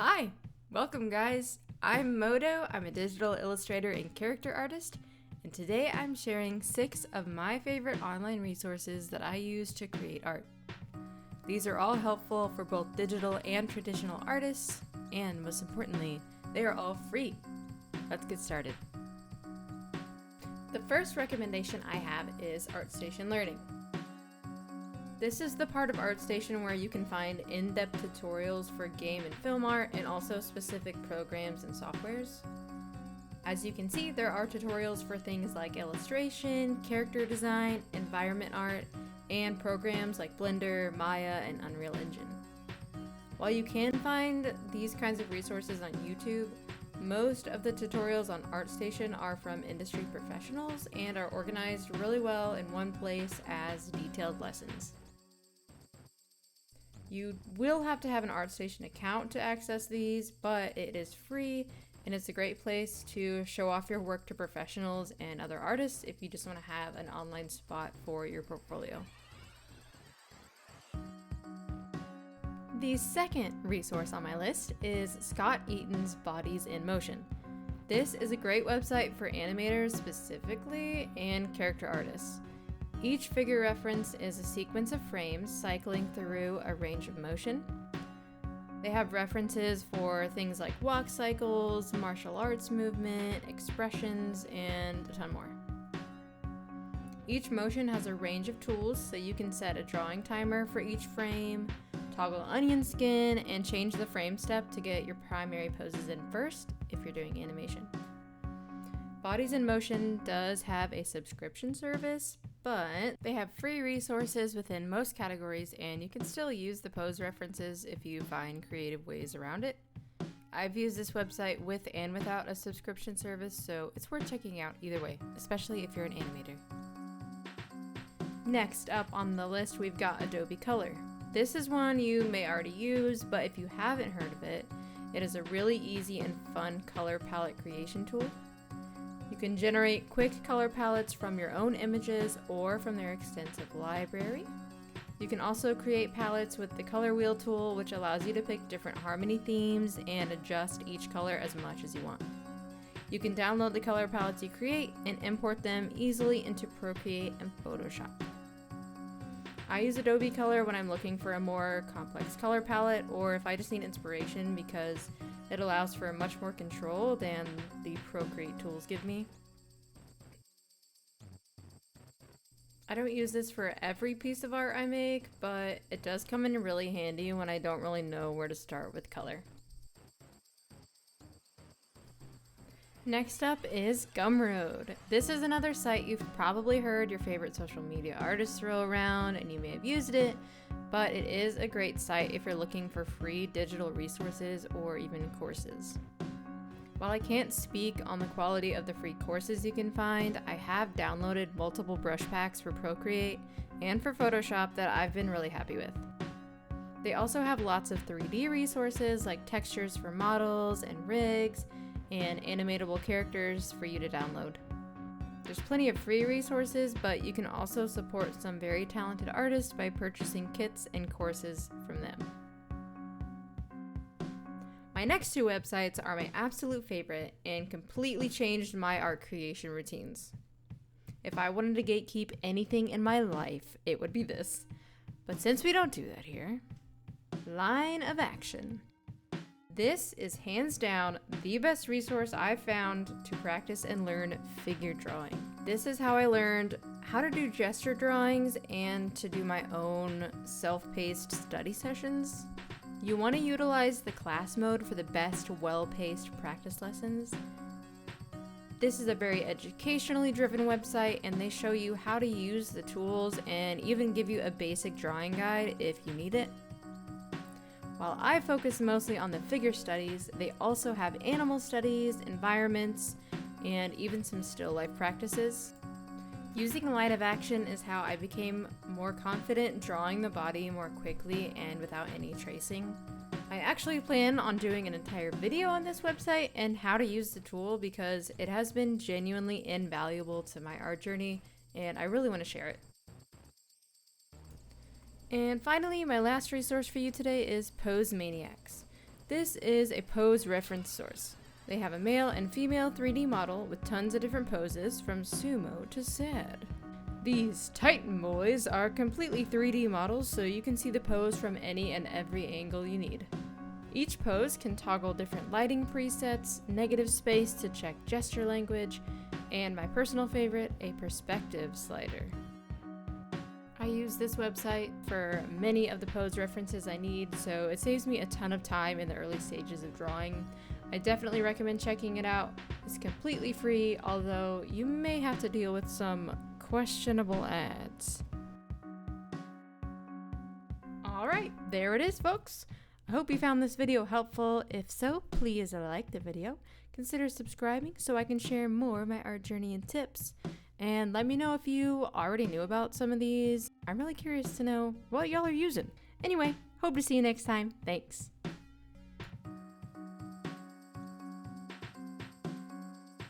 Hi! Welcome, guys! I'm Modo, I'm a digital illustrator and character artist, and today I'm sharing 6 of my favorite online resources that I use to create art. These are all helpful for both digital and traditional artists, and most importantly, they are all free. Let's get started. The first recommendation I have is ArtStation Learning. This is the part of ArtStation where you can find in-depth tutorials for game and film art and also specific programs and softwares. As you can see, there are tutorials for things like illustration, character design, environment art, and programs like Blender, Maya, and Unreal Engine. While you can find these kinds of resources on YouTube, most of the tutorials on ArtStation are from industry professionals and are organized really well in one place as detailed lessons. You will have to have an ArtStation account to access these, but it is free and it's a great place to show off your work to professionals and other artists if you just want to have an online spot for your portfolio. The second resource on my list is Scott Eaton's Bodies in Motion. This is a great website for animators specifically and character artists. Each figure reference is a sequence of frames cycling through a range of motion. They have references for things like walk cycles, martial arts movement, expressions, and a ton more. Each motion has a range of tools, so you can set a drawing timer for each frame, toggle onion skin, and change the frame step to get your primary poses in first if you're doing animation. Bodies in Motion does have a subscription service, but they have free resources within most categories, and you can still use the pose references if you find creative ways around it. I've used this website with and without a subscription service, so it's worth checking out either way, especially if you're an animator. Next up on the list, we've got Adobe Color. This is one you may already use, but if you haven't heard of it, it is a really easy and fun color palette creation tool. You can generate quick color palettes from your own images or from their extensive library. You can also create palettes with the color wheel tool, which allows you to pick different harmony themes and adjust each color as much as you want. You can download the color palettes you create and import them easily into Procreate and Photoshop. I use Adobe Color when I'm looking for a more complex color palette or if I just need inspiration because it allows for much more control than the Procreate tools give me. I don't use this for every piece of art I make, but it does come in really handy when I don't really know where to start with color. Next up is Gumroad. This is another site you've probably heard your favorite social media artists throw around and you may have used it, but it is a great site if you're looking for free digital resources or even courses. While I can't speak on the quality of the free courses you can find, I have downloaded multiple brush packs for Procreate and for Photoshop that I've been really happy with. They also have lots of 3D resources like textures for models and rigs and animatable characters for you to download. There's plenty of free resources, but you can also support some very talented artists by purchasing kits and courses from them. My next 2 websites are my absolute favorite and completely changed my art creation routines. If I wanted to gatekeep anything in my life, it would be this. But since we don't do that here, Line of Action. This is hands down the best resource I've found to practice and learn figure drawing. This is how I learned how to do gesture drawings and to do my own self-paced study sessions. You want to utilize the class mode for the best well-paced practice lessons. This is a very educationally driven website and they show you how to use the tools and even give you a basic drawing guide if you need it. While I focus mostly on the figure studies, they also have animal studies, environments, and even some still life practices. Using Line of Action is how I became more confident drawing the body more quickly and without any tracing. I actually plan on doing an entire video on this website and how to use the tool because it has been genuinely invaluable to my art journey and I really want to share it. And finally, my last resource for you today is Pose Maniacs. This is a pose reference source. They have a male and female 3D model with tons of different poses from sumo to sad. These Titan boys are completely 3D models, so you can see the pose from any and every angle you need. Each pose can toggle different lighting presets, negative space to check gesture language, and my personal favorite, a perspective slider. I use this website for many of the pose references I need, so it saves me a ton of time in the early stages of drawing. I definitely recommend checking it out. It's completely free, although you may have to deal with some questionable ads. Alright, there it is, folks. I hope you found this video helpful. If so, please like the video. Consider subscribing so I can share more of my art journey and tips. And let me know if you already knew about some of these. I'm really curious to know what y'all are using. Anyway, hope to see you next time. Thanks.